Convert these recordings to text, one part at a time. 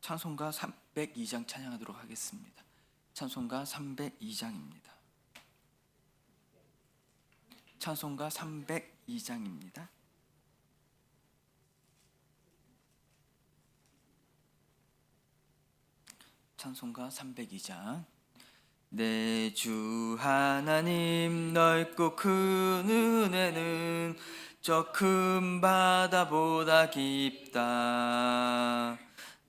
찬송가 302장 찬양하도록 하겠습니다. 찬송가 302장입니다. 찬송가 302장입니다. 찬송가 302장. 내 주 하나님 넓고 큰 은혜는 저 큰 바다보다 깊다.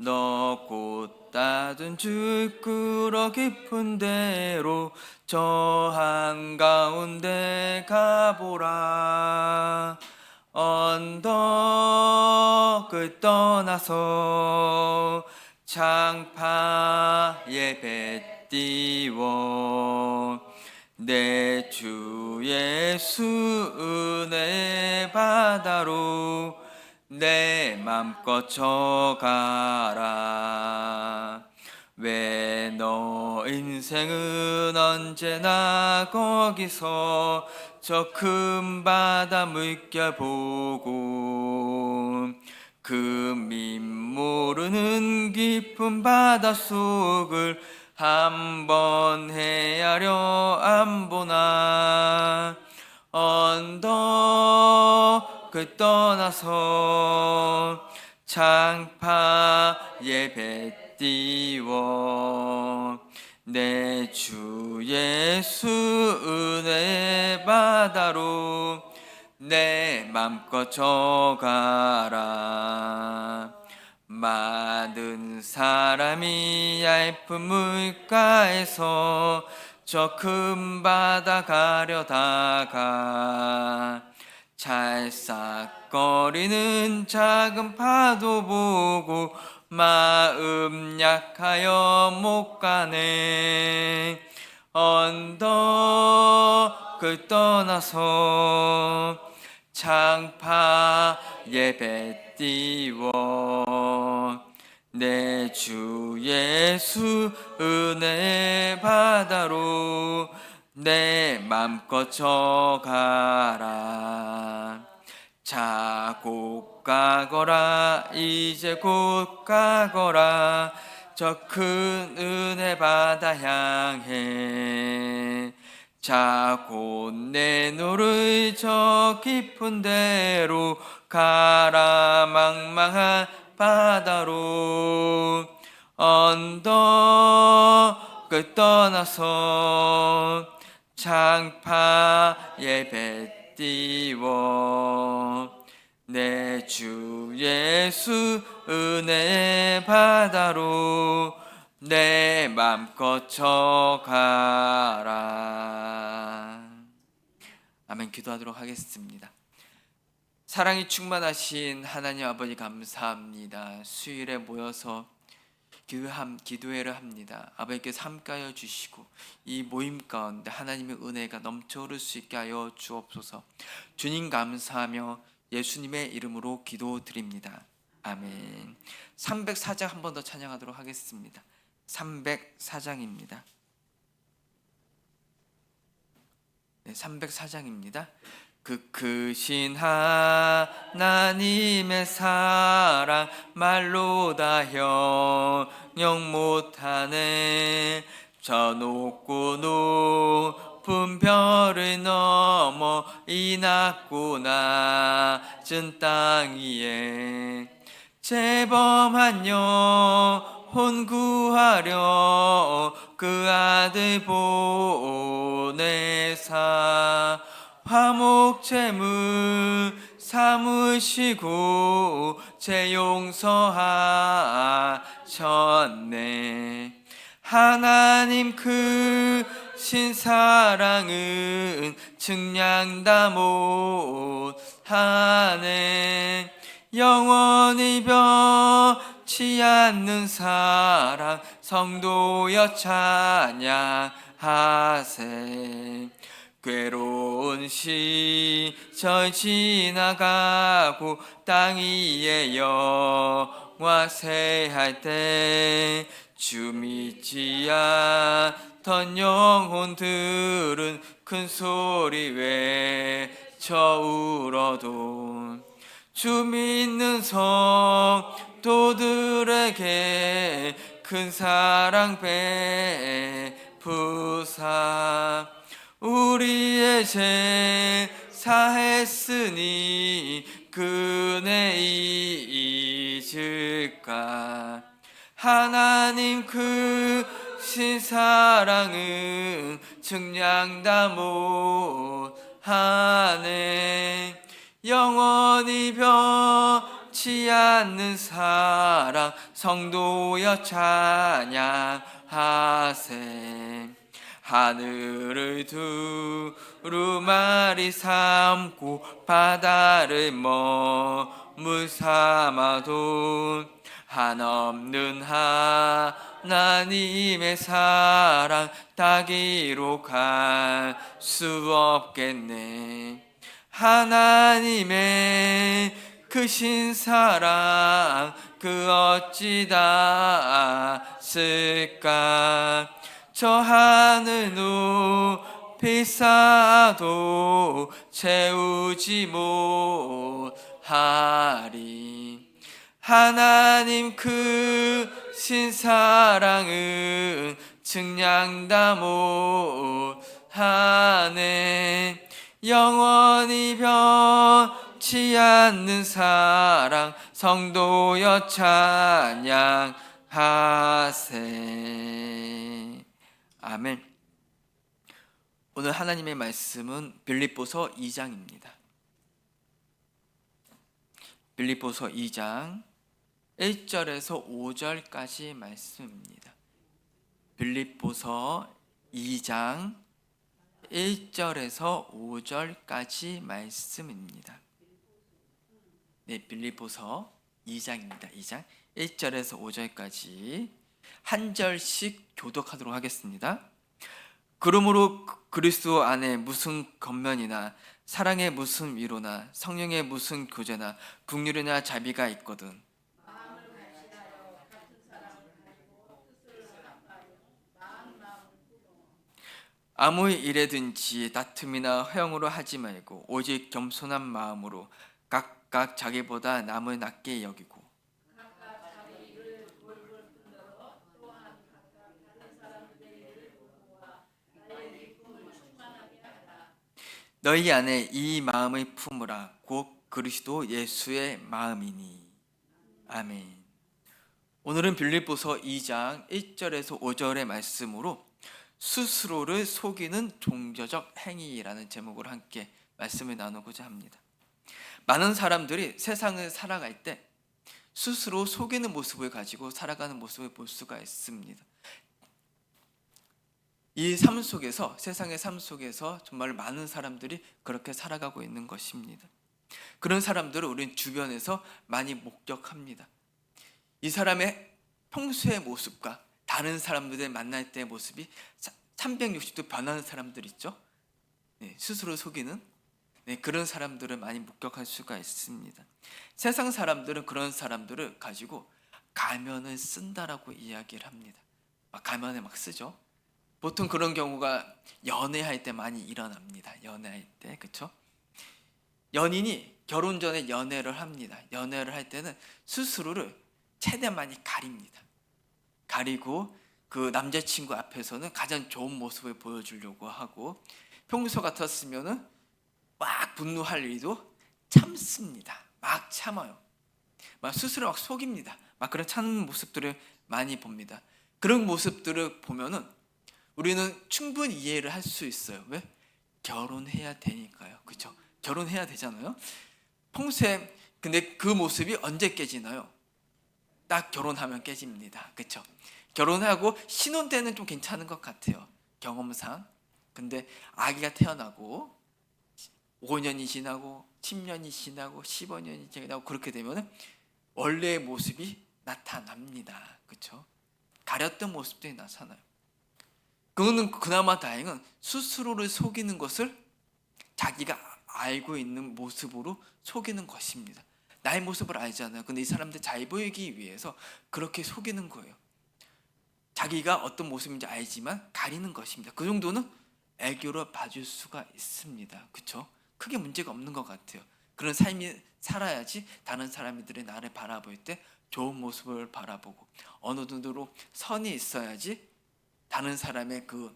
넓고 따뜻한 줄꾸러 깊은 데로 저 한가운데 가보라. 언덕을 떠나서 창파에 배 띄워 내 주 예수 은혜 바다로 내 맘껏 져가라. 왜 너 인생은 언제나 거기서 저 큰 바다 물결 보고 그 민 모르는 깊은 바닷속을 한번 헤아려 안 보나. 언덕을 떠나서 창파에 배 띄워 내 주 예수 은혜 바다로 내 맘껏 져가라. 많은 사람이 얇은 물가에서 저 큰 바다 가려다가 찰싹거리는 작은 파도 보고 마음 약하여 못 가네. 언덕을 떠나서 창파에 배 띄워 내 주 예수 은혜 바다로 내 맘껏 져가라. 자곧 가거라. 이제 곧 가거라. 저 큰 은혜 바다 향해. 자곧 내 노를 저 깊은 데로 가라. 망망한 바다로 언덕을 떠나서 창파에 배 띄워 내 주 예수 은혜 바다로 내 맘껏 져가라. 아멘. 기도하도록 하겠습니다. 사랑이 충만하신 하나님 아버지 감사합니다. 수요일에 모여서 기도회를 합니다. 아버지께서 함께하여 주시고 이 모임 가운데 하나님의 은혜가 넘쳐 흐를 수 있게 하여 주옵소서. 주님 감사하며 예수님의 이름으로 기도드립니다. 아멘. 304장 한 번 더 찬양하도록 하겠습니다. 304장입니다. 네, 304장입니다. 그 크신 하나님의 사랑 말로 다 형용 못하네. 저 높고 높은 별을 넘어 이 낮고 낮은 땅 위에 재범한 영혼 구하려 그 아들 보내사 화목 제물 삼으시고 죄 용서하셨네. 하나님 크신 사랑은 측량 못하네. 영원히 변치 않는 사랑 성도여 찬양하세. 괴로운 시절 지나가고 땅 위에 영화 새할 때 주 믿지 않던 영혼들은 큰 소리 외쳐 울어도 주 믿는 성도들에게 큰 사랑 베푸사 우리의 죄 사했으니 그네 잊을까. 하나님 그 신사랑은 측량다 못하네. 영원히 변치 않는 사랑 성도여 찬양하세. 하늘을 두루마리 삼고 바다를 머물 삼아도 한없는 하나님의 사랑 다 기록할 수 없겠네. 하나님의 크신 사랑 그 어찌 닿았을까. 저 하늘 높이 쌓아도 채우지 못하리. 하나님 크신 사랑은 측량다 못하네. 영원히 변치 않는 사랑 성도여 찬양하세. 아멘. 오늘 하나님의 말씀은 빌립보서 2장입니다. 빌립보서 2장 1절에서 5절까지 말씀입니다. 빌립보서 2장 1절에서 5절까지 말씀입니다. 네, 빌립보서 2장입니다. 2장 1절에서 5절까지 한 절씩 교독하도록 하겠습니다. 그러므로 그리스도 안에 무슨 겉면이나 사랑의 무슨 위로나 성령의 무슨 교제나 긍휼이나 자비가 있거든 아무 일에든지 다툼이나 허영으로 하지 말고 오직 겸손한 마음으로 각각 자기보다 남을 낮게 여기고 너희 안에 이 마음을 품으라. 곧 그리스도 예수의 마음이니. 아멘. 오늘은 빌립보서 2장 1절에서 5절의 말씀으로 스스로를 속이는 종교적 행위라는 제목으로 함께 말씀을 나누고자 합니다. 많은 사람들이 세상을 살아갈 때 스스로 속이는 모습을 가지고 살아가는 모습을 볼 수가 있습니다. 이 삶 속에서, 세상의 삶 속에서 정말 많은 사람들이 그렇게 살아가고 있는 것입니다. 그런 사람들을 우리는 주변에서 많이 목격합니다. 이 사람의 평소의 모습과 다른 사람들을 만날 때의 모습이 360도 변하는 사람들 있죠. 네, 스스로 속이는 그런 사람들을 많이 목격할 수가 있습니다. 세상 사람들은 그런 사람들을 가지고 가면을 쓴다라고 이야기를 합니다. 가면을 막 쓰죠. 보통 그런 경우가 연애할 때 많이 일어납니다. 연애할 때, 그렇죠? 연인이 결혼 전에 연애를 합니다. 연애를 할 때는 스스로를 최대한 많이 가립니다. 가리고 그 남자친구 앞에서는 가장 좋은 모습을 보여주려고 하고, 평소 같았으면은 막 분노할 일도 참습니다. 막 참아요. 막 스스로 막 속입니다. 막 그런 참는 모습들을 많이 봅니다. 그런 모습들을 보면은 우리는 충분히 이해를 할 수 있어요. 왜? 결혼해야 되니까요. 그렇죠? 결혼해야 되잖아요. 평소에 근데 그 모습이 언제 깨지나요? 딱 결혼하면 깨집니다. 그렇죠? 결혼하고 신혼 때는 좀 괜찮은 것 같아요. 경험상. 근데 아기가 태어나고 5년이 지나고 10년이 지나고 15년이 지나고 그렇게 되면 원래의 모습이 나타납니다. 그렇죠? 가렸던 모습들이 나타나요. 그거는 그나마 다행은 스스로를 속이는 것을 자기가 알고 있는 모습으로 속이는 것입니다. 나의 모습을 알잖아요. 근데 이 사람들 잘 보이기 위해서 그렇게 속이는 거예요. 자기가 어떤 모습인지 알지만 가리는 것입니다. 그 정도는 애교로 봐줄 수가 있습니다. 그렇죠? 크게 문제가 없는 것 같아요. 그런 삶이 살아야지 다른 사람들이 나를 바라볼 때 좋은 모습을 바라보고 어느 정도로 선이 있어야지 다른 사람의 그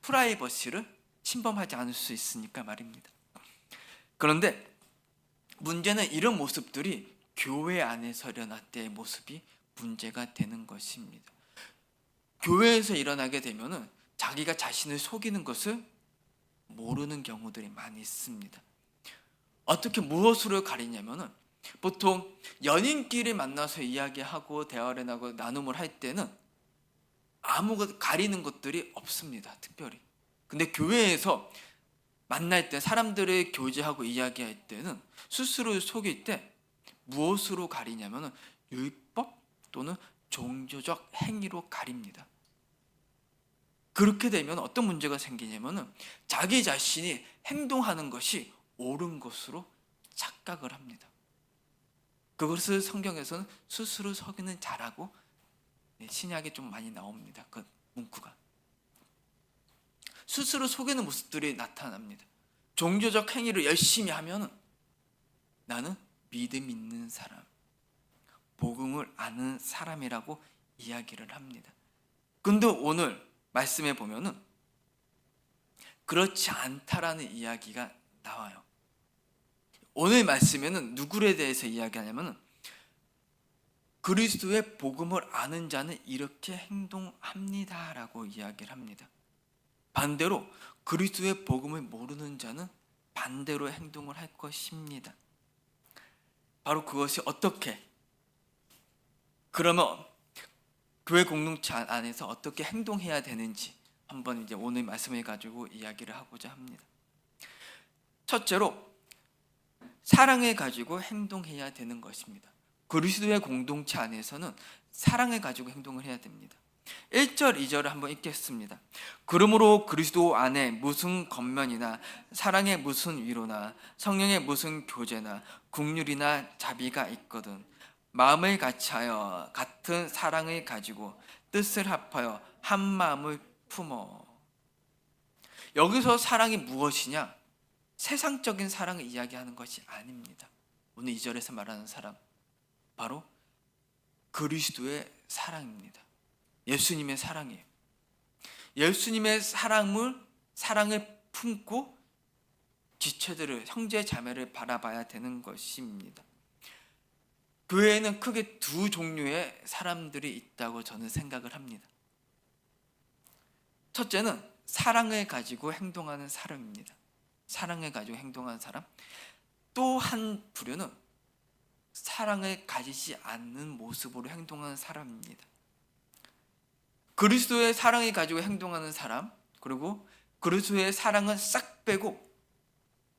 프라이버시를 침범하지 않을 수 있으니까 말입니다. 그런데 문제는 이런 모습들이 교회 안에서 일어날 때의 모습이 문제가 되는 것입니다. 교회에서 일어나게 되면은 자기가 자신을 속이는 것을 모르는 경우들이 많이 있습니다. 어떻게 무엇으로 가리냐면은 보통 연인끼리 만나서 이야기하고 대화를 하고 나눔을 할 때는 아무것도 가리는 것들이 없습니다. 특별히. 근데 교회에서 만날 때 사람들을 교제하고 이야기할 때는 스스로 속일 때 무엇으로 가리냐면은 율법 또는 종교적 행위로 가립니다. 그렇게 되면 어떤 문제가 생기냐면은 자기 자신이 행동하는 것이 옳은 것으로 착각을 합니다. 그것을 성경에서는 스스로 속이는 자라고 신약에 좀 많이 나옵니다. 그 문구가. 스스로 속이는 모습들이 나타납니다. 종교적 행위를 열심히 하면은 나는 믿음 있는 사람, 복음을 아는 사람이라고 이야기를 합니다. 근데 오늘 말씀에 보면은 그렇지 않다라는 이야기가 나와요. 오늘 말씀에는 누구에 대해서 이야기하냐면은 그리스도의 복음을 아는 자는 이렇게 행동합니다라고 이야기를 합니다. 반대로 그리스도의 복음을 모르는 자는 반대로 행동을 할 것입니다. 바로 그것이 어떻게, 그러면 교회 공동체 안에서 어떻게 행동해야 되는지 한번 이제 오늘 말씀을 가지고 이야기를 하고자 합니다. 첫째로 사랑을 가지고 행동해야 되는 것입니다. 그리스도의 공동체 안에서는 사랑을 가지고 행동을 해야 됩니다. 1절, 2절을 한번 읽겠습니다. 그러므로 그리스도 안에 무슨 겉면이나 사랑의 무슨 위로나 성령의 무슨 교제나 긍휼이나 자비가 있거든 마음을 같이하여 같은 사랑을 가지고 뜻을 합하여 한 마음을 품어. 여기서 사랑이 무엇이냐? 세상적인 사랑을 이야기하는 것이 아닙니다. 오늘 2절에서 말하는 사랑, 바로 그리스도의 사랑입니다. 예수님의 사랑이에요. 예수님의 사랑을 품고 지체들을, 형제 자매를 바라봐야 되는 것입니다. 교회에는 크게 두 종류의 사람들이 있다고 저는 생각을 합니다. 첫째는 사랑을 가지고 행동하는 사람입니다. 사랑을 가지고 행동하는 사람. 또 한 부류는 사랑을 가지지 않는 모습으로 행동하는 사람입니다. 그리스도의 사랑을 가지고 행동하는 사람, 그리고 그리스도의 사랑은 싹 빼고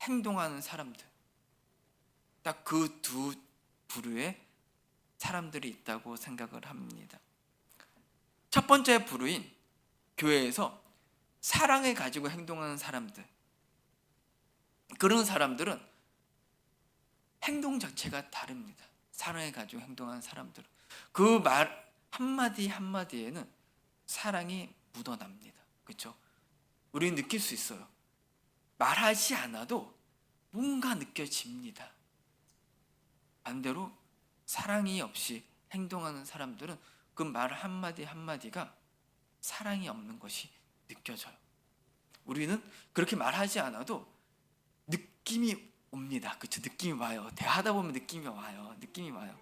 행동하는 사람들, 딱 그 두 부류의 사람들이 있다고 생각을 합니다. 첫 번째 부류인 교회에서 사랑을 가지고 행동하는 사람들, 그런 사람들은 행동 자체가 다릅니다. 사랑을 가지고 행동하는 사람들은 그 말 한마디 한마디에는 사랑이 묻어납니다. 그렇죠? 우리는 느낄 수 있어요. 말하지 않아도 뭔가 느껴집니다. 반대로 사랑이 없이 행동하는 사람들은 그 말 한마디 한마디가 사랑이 없는 것이 느껴져요. 우리는 그렇게 말하지 않아도 느낌이 옵니다. 그렇죠? 느낌이 와요. 대화하다 보면 느낌이 와요.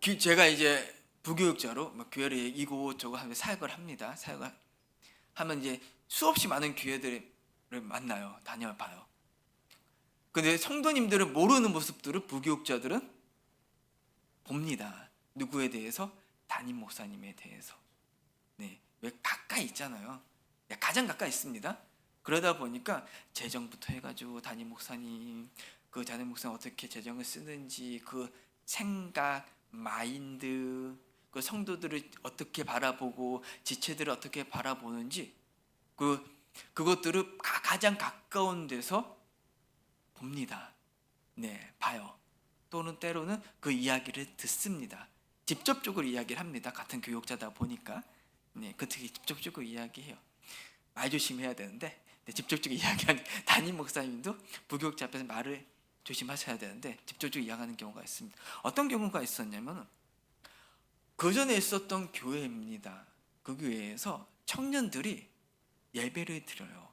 제가 이제 부교육자로 교회를 이곳저곳 하면서 사역을 합니다. 사역을 하면 이제 수없이 많은 교회들을 만나요. 다녀봐요. 근데 성도님들은 모르는 모습들을 부교육자들은 봅니다. 누구에 대해서? 담임 목사님에 대해서. 네, 왜 가까이 있잖아요. 가장 가까이 있습니다. 그러다 보니까 재정부터 해가지고 담임 목사님, 그 담임 목사님 어떻게 재정을 쓰는지, 그 생각, 마인드, 그 성도들을 어떻게 바라보고 지체들을 어떻게 바라보는지 그것들을 가장 가까운 데서 봅니다. 네, 봐요. 또는 때로는 그 이야기를 듣습니다. 직접적으로 이야기를 합니다. 같은 교육자다 보니까. 네, 그 되게 직접적으로 이야기해요. 말 조심해야 되는데 직접적으로 이야기하는 담임 목사님도 부교육자 앞에서 말을 조심하셔야 되는데 직접적으로 이야기하는 경우가 있습니다. 어떤 경우가 있었냐면 그 전에 있었던 교회입니다. 그 교회에서 청년들이 예배를 드려요.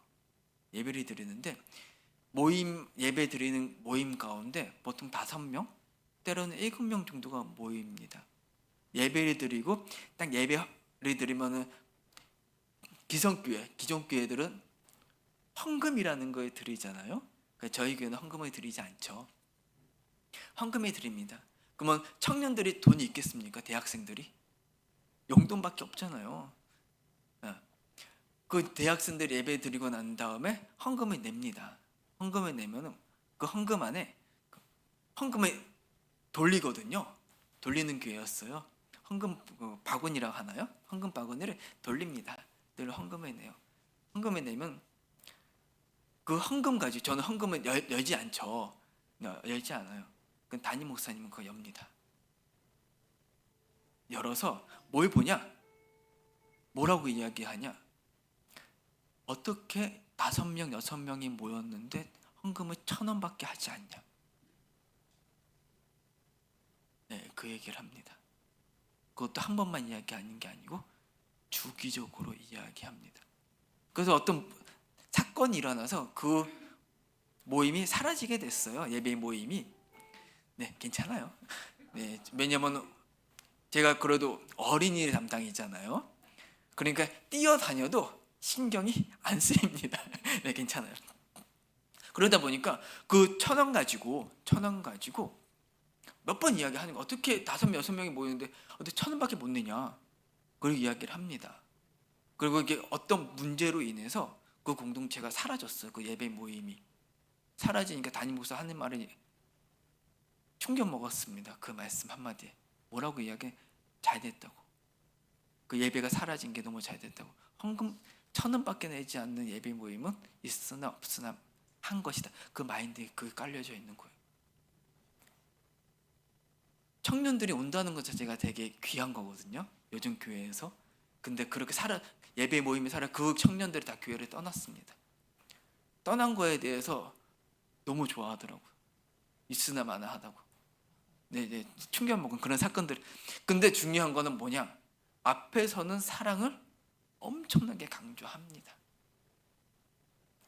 예배를 드리는데 예배 드리는 모임 가운데 보통 5명, 때로는 7명 정도가 모입니다. 예배를 드리고 딱 예배를 드리면은 기존 교회들은 헌금이라는 걸 드리잖아요. 저희 교회는 헌금을 드리지 않죠. 헌금을 드립니다. 그러면 청년들이 돈이 있겠습니까? 대학생들이 용돈밖에 없잖아요. 그 대학생들이 예배 드리고 난 다음에 헌금을 냅니다. 헌금을 내면은 그 헌금 안에 헌금을 돌리거든요. 돌리는 교회였어요. 헌금 바구니라고 하나요? 헌금 바구니를 돌립니다. 늘 헌금을 내요. 헌금을 내면 그 헌금 가지고 저는 헌금을 열지 않죠. 열지 않아요. 그 담임 목사님은 그거 엽니다. 열어서 뭘 보냐? 뭐라고 이야기하냐? 어떻게 5명, 6명이 모였는데 헌금을 1,000원밖에 하지 않냐? 네, 그 얘기를 합니다. 그것도 한 번만 이야기하는 게 아니고 주기적으로 이야기합니다. 그래서 어떤 사건이 일어나서 그 모임이 사라지게 됐어요. 예배 모임이. 네, 괜찮아요. 네, 왜냐면 제가 그래도 어린이 담당이잖아요. 그러니까 뛰어다녀도 신경이 안 쓰입니다. 네, 괜찮아요. 그러다 보니까 그 1,000원 가지고 몇 번 이야기하는 거 어떻게 5명, 6명이 모이는데 어떻게 1,000원밖에 못 내냐. 그리고 이야기를 합니다. 그리고 이게 어떤 문제로 인해서 그 공동체가 사라졌어요. 그 예배 모임이 사라지니까 담임 목사 하는 말은 충격 먹었습니다. 그 말씀 한마디에 뭐라고 이야기? 잘 됐다고. 그 예배가 사라진 게 너무 잘 됐다고. 헌금 1,000원밖에 내지 않는 예배 모임은 있으나 없으나 한 것이다. 그 마인드에 그게 깔려져 있는 거예요. 청년들이 온다는 것 자체가 되게 귀한 거거든요. 요즘 교회에서. 근데 그렇게 예배 모임이 그 청년들이 다 교회를 떠났습니다. 떠난 거에 대해서 너무 좋아하더라고요. 있으나 마나 하다고. 네, 충격 먹은 그런 사건들. 근데 중요한 거는 뭐냐? 앞에서는 사랑을 엄청나게 강조합니다.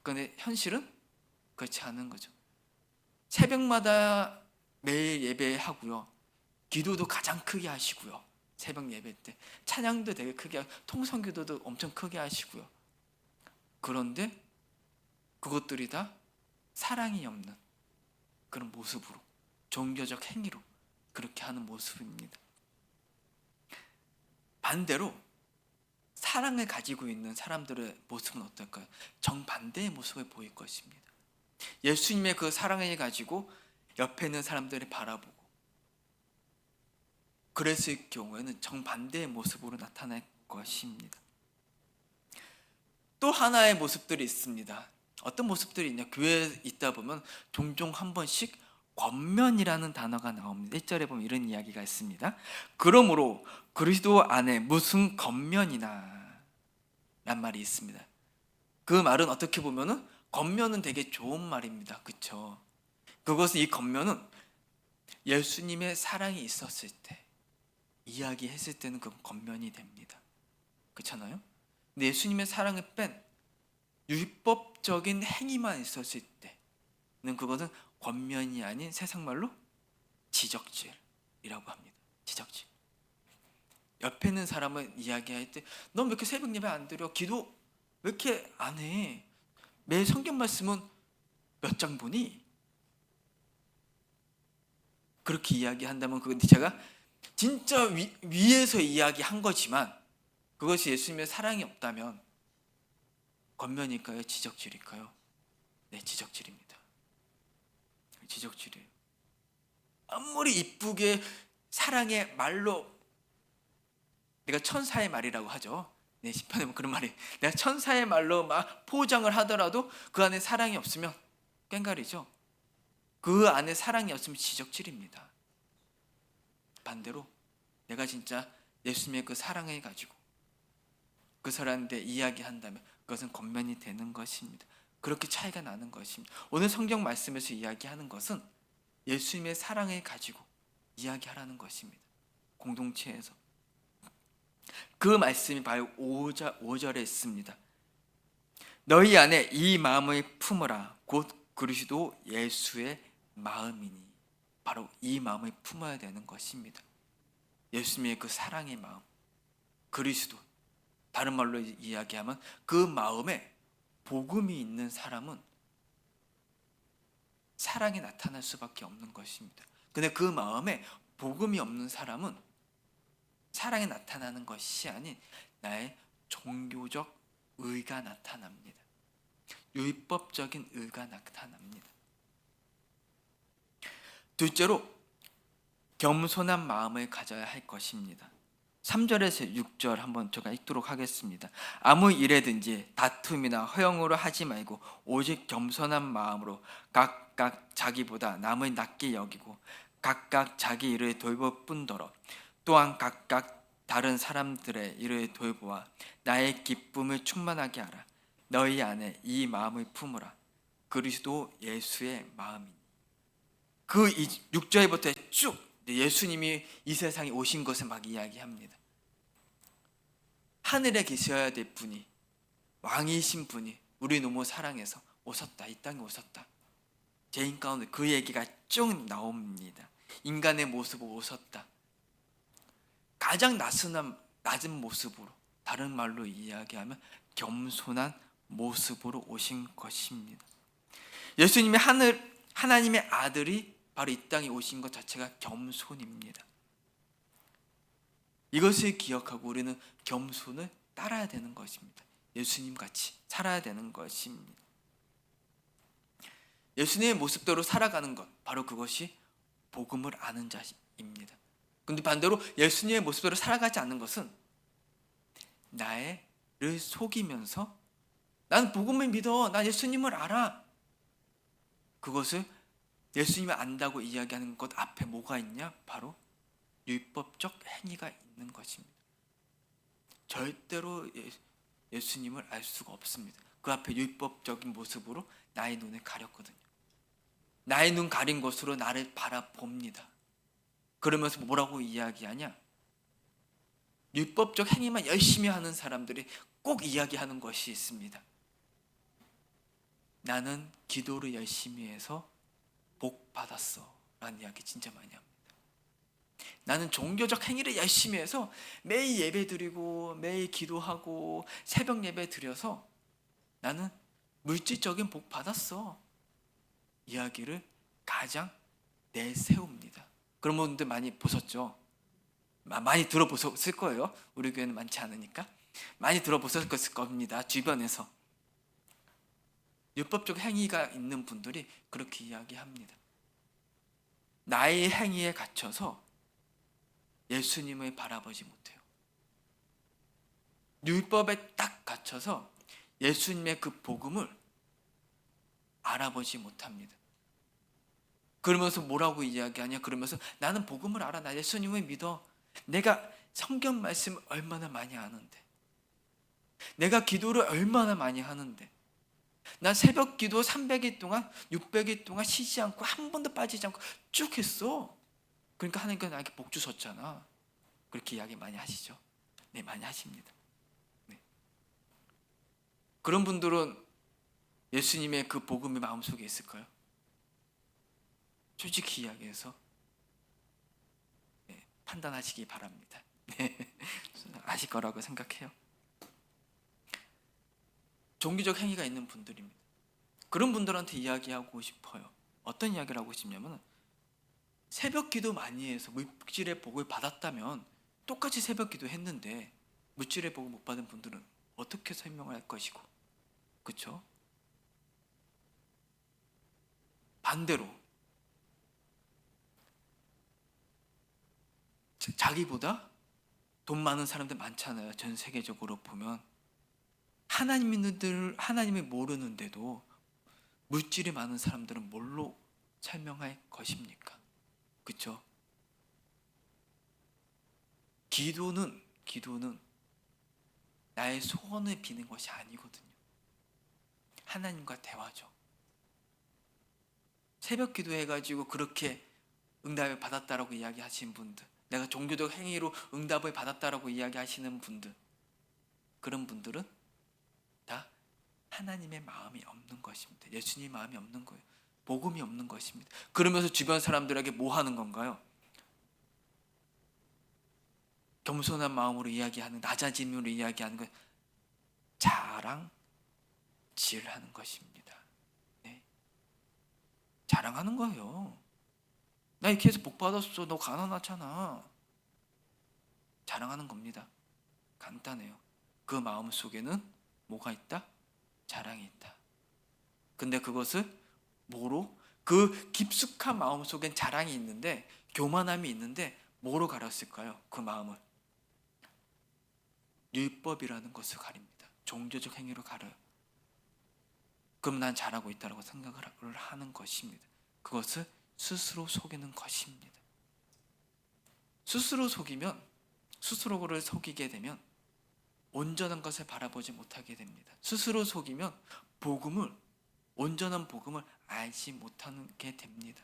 근데 현실은 그렇지 않은 거죠. 새벽마다 매일 예배하고요. 기도도 가장 크게 하시고요. 새벽 예배 때 찬양도 되게 크게 하고 통성기도도 엄청 크게 하시고요. 그런데 그것들이 다 사랑이 없는 그런 모습으로, 종교적 행위로 그렇게 하는 모습입니다. 반대로 사랑을 가지고 있는 사람들의 모습은 어떨까요? 정반대의 모습을 보일 것입니다. 예수님의 그 사랑을 가지고 옆에 있는 사람들을 바라보고 그랬을 경우에는 정반대의 모습으로 나타날 것입니다. 또 하나의 모습들이 있습니다. 어떤 모습들이 있냐? 교회에 있다 보면 종종 한 번씩 권면이라는 단어가 나옵니다. 1절에 보면 이런 이야기가 있습니다. 그러므로 그리스도 안에 무슨 권면이나 란 말이 있습니다. 그 말은 어떻게 보면은 권면은 되게 좋은 말입니다. 그렇죠? 그것은 이 권면은 예수님의 사랑이 있었을 때 이야기했을 때는 그 권면이 됩니다. 그렇잖아요? 근데 예수님의 사랑을 뺀 율법적인 행위만 있었을 때는 그것은 권면이 아닌 세상말로 지적질이라고 합니다. 지적질. 옆에 있는 사람을 이야기할 때 넌 왜 이렇게 새벽 예배 안 드려? 기도 왜 이렇게 안 해? 매일 성경 말씀은 몇 장 보니? 그렇게 이야기한다면 그건 제가 진짜 위에서 이야기한 거지만 그것이 예수님의 사랑이 없다면 권면일까요? 지적질일까요? 네, 지적질입니다. 지적질이에요. 아무리 이쁘게 사랑의 말로 내가 천사의 말이라고 하죠. 네, 시편에 보면 그런 말이 내가 천사의 말로 막 포장을 하더라도 그 안에 사랑이 없으면 꽹가리죠. 그 안에 사랑이 없으면 지적질입니다. 반대로 내가 진짜 예수님의 그 사랑을 가지고 그 사람한테 이야기한다면 그것은 권면이 되는 것입니다. 그렇게 차이가 나는 것입니다. 오늘 성경 말씀에서 이야기하는 것은 예수님의 사랑을 가지고 이야기하라는 것입니다. 공동체에서. 그 말씀이 바로 5절에 있습니다. 너희 안에 이 마음을 품으라. 곧 그리스도 예수의 마음이니. 바로 이 마음을 품어야 되는 것입니다. 예수님의 그 사랑의 마음, 그리스도. 다른 말로 이야기하면 그 마음에 복음이 있는 사람은 사랑이 나타날 수밖에 없는 것입니다. 근데 그 마음에 복음이 없는 사람은 사랑이 나타나는 것이 아닌 나의 종교적 의가 나타납니다. 율법적인 의가 나타납니다. 둘째로 겸손한 마음을 가져야 할 것입니다. 3절에서 6절 한번 제가 읽도록 하겠습니다. 아무 일에든지 다툼이나 허영으로 하지 말고 오직 겸손한 마음으로 각각 자기보다 남을 낮게 여기고 각각 자기 일을 돌볼 뿐더러 또한 각각 다른 사람들의 일을 돌보아 나의 기쁨을 충만하게 하라. 너희 안에 이 마음을 품으라. 그리스도 예수의 마음이니. 그 6절부터 쭉 예수님이 이 세상에 오신 것을 막 이야기합니다. 하늘에 계셔야 될 분이, 왕이신 분이 우리 너무 사랑해서 오셨다. 이 땅에 오셨다. 죄인 가운데 그 얘기가 쭉 나옵니다. 인간의 모습으로 오셨다. 가장 낮은 모습으로, 다른 말로 이야기하면 겸손한 모습으로 오신 것입니다. 예수님이 하나님의 아들이 바로 이 땅에 오신 것 자체가 겸손입니다. 이것을 기억하고 우리는 겸손을 따라야 되는 것입니다. 예수님 같이 살아야 되는 것입니다. 예수님의 모습대로 살아가는 것, 바로 그것이 복음을 아는 자입니다. 근데 반대로 예수님의 모습대로 살아가지 않는 것은 나를 속이면서 난 복음을 믿어, 난 예수님을 알아, 그것을 예수님을 안다고 이야기하는 것 앞에 뭐가 있냐? 바로 율법적 행위가 있는 것입니다. 절대로 예수님을 알 수가 없습니다. 그 앞에 율법적인 모습으로 나의 눈을 가렸거든요. 나의 눈 가린 것으로 나를 바라봅니다. 그러면서 뭐라고 이야기하냐? 율법적 행위만 열심히 하는 사람들이 꼭 이야기하는 것이 있습니다. 나는 기도를 열심히 해서 복 받았어 라는 이야기 진짜 많이 합니다. 나는 종교적 행위를 열심히 해서 매일 예배 드리고 매일 기도하고 새벽 예배 드려서 나는 물질적인 복 받았어 이야기를 가장 내세웁니다. 그런 분들 많이 보셨죠? 많이 들어보셨을 거예요. 우리 교회는 많지 않으니까 많이 들어보셨을 겁니다. 주변에서 율법적 행위가 있는 분들이 그렇게 이야기합니다. 나의 행위에 갇혀서 예수님을 바라보지 못해요. 율법에 딱 갇혀서 예수님의 그 복음을 알아보지 못합니다. 그러면서 뭐라고 이야기하냐? 그러면서 나는 복음을 알아, 나 예수님을 믿어, 내가 성경 말씀 얼마나 많이 아는데, 내가 기도를 얼마나 많이 하는데, 난 새벽 기도 300일 동안 600일 동안 쉬지 않고 한 번도 빠지지 않고 쭉 했어. 그러니까 하나님께서 나에게 복 주셨잖아. 그렇게 이야기 많이 하시죠? 네, 많이 하십니다. 네. 그런 분들은 예수님의 그 복음이 마음속에 있을까요? 솔직히 이야기해서 네, 판단하시기 바랍니다. 네, 아실 거라고 생각해요. 종교적 행위가 있는 분들입니다. 그런 분들한테 이야기하고 싶어요. 어떤 이야기를 하고 싶냐면, 새벽 기도 많이 해서 물질의 복을 받았다면 똑같이 새벽 기도 했는데 물질의 복을 못 받은 분들은 어떻게 설명을 할 것이고, 그렇죠? 반대로 자기보다 돈 많은 사람들 많잖아요. 전 세계적으로 보면 하나님을 모르는데도 물질이 많은 사람들은 뭘로 설명할 것입니까? 그렇죠? 기도는 나의 소원을 비는 것이 아니거든요. 하나님과 대화죠. 새벽 기도해가지고 그렇게 응답을 받았다라고 이야기하신 분들, 내가 종교적 행위로 응답을 받았다라고 이야기하시는 분들, 그런 분들은 다 하나님의 마음이 없는 것입니다. 예수님의 마음이 없는 거예요. 복음이 없는 것입니다. 그러면서 주변 사람들에게 뭐 하는 건가요? 겸손한 마음으로 이야기하는, 낮아짐으로 이야기하는 것, 자랑질하는 것입니다. 네. 자랑하는 거예요. 나 이렇게 해서 복 받았어. 너 가난하잖아. 자랑하는 겁니다. 간단해요. 그 마음 속에는 뭐가 있다? 자랑이 있다. 근데 그것을 뭐로? 그 깊숙한 마음 속엔 자랑이 있는데, 교만함이 있는데 뭐로 가렸을까요? 그 마음을 율법이라는 것을 가립니다. 종교적 행위로 가려요. 그럼 난 잘하고 있다고 생각을 하는 것입니다. 그것을 스스로 속이는 것입니다. 스스로 속이면, 스스로를 속이게 되면 온전한 것을 바라보지 못하게 됩니다. 스스로 속이면 온전한 복음을 알지 못하게 됩니다.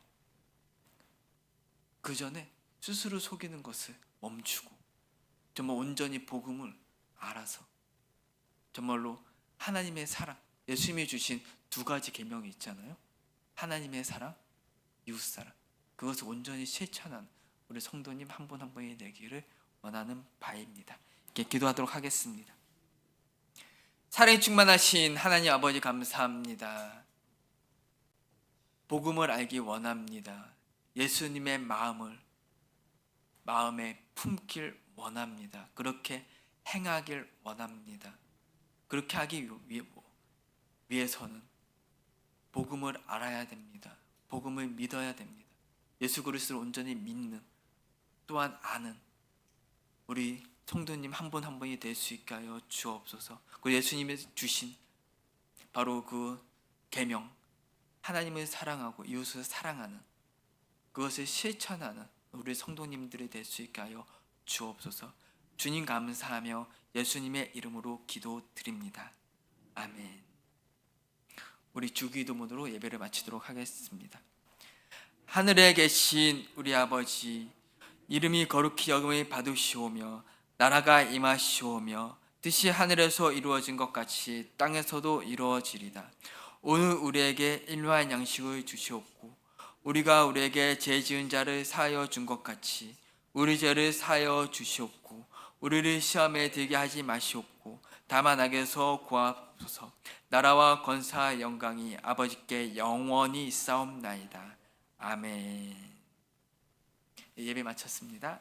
그 전에 스스로 속이는 것을 멈추고 정말 온전히 복음을 알아서 정말로 하나님의 사랑, 예수님이 주신 두 가지 계명이 있잖아요. 하나님의 사랑, 이웃사랑. 그것을 온전히 실천한 우리 성도님 한 분 한 분이 되기를 원하는 바입니다. 이렇게 기도하도록 하겠습니다. 사랑이 충만하신 하나님 아버지 감사합니다. 복음을 알기 원합니다. 예수님의 마음에 품길 원합니다. 그렇게 행하길 원합니다. 그렇게 하기 위해서는 복음을 알아야 됩니다. 복음을 믿어야 됩니다. 예수 그리스도를 온전히 믿는, 또한 아는 우리 성도님 한 분 한 분이 될 수 있게 하여 주옵소서. 그 예수님이 주신 바로 그 계명, 하나님을 사랑하고 이웃을 사랑하는, 그것을 실천하는 우리 성도님들이 될 수 있게 하여 주옵소서. 주님 감사하며 예수님의 이름으로 기도드립니다. 아멘. 우리 주기도문으로 예배를 마치도록 하겠습니다. 하늘에 계신 우리 아버지, 이름이 거룩히 여김을 받으시오며 나라가 임하시오며 뜻이 하늘에서 이루어진 것 같이 땅에서도 이루어지리다. 오늘 우리에게 일용할 양식을 주시옵고 우리가 우리에게 죄 지은 자를 사하여 준 것 같이 우리 죄를 사하여 주시옵고 우리를 시험에 들게 하지 마시옵고 다만 악에서 구하옵소서. 나라와 권세와 영광이 아버지께 영원히 있사옵나이다. 아멘. 예배 마쳤습니다.